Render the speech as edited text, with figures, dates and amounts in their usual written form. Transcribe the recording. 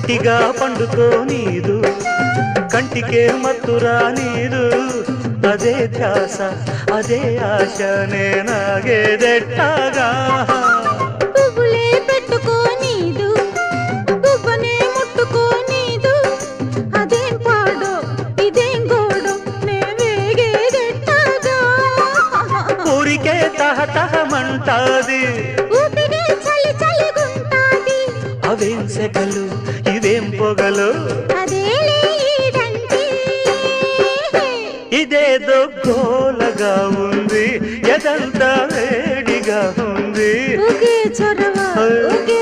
ఒంటిగా పండుకో నీదు కంటికే మత్తురా నీదు అదే ధ్యాస అదే ఆశ నేనాగేదెట్టాగా పువ్వులే పెట్టుకో నీదు పువ్వనే ముట్టుకో నీదు అదేం పాడో ఇదేం గోడో నే వేగేదెట్టాగా ఊరికే తహతహమంటాది ఊపిరే చలి చలిగుంటాది అవేం సెగలు ఇవేం పొగలు అదేలే ఈడంటే ఇదేదో గోలగా ఉంది ఎదంతా వేడిగా ఉంది ఒకే చొరవ ఒకే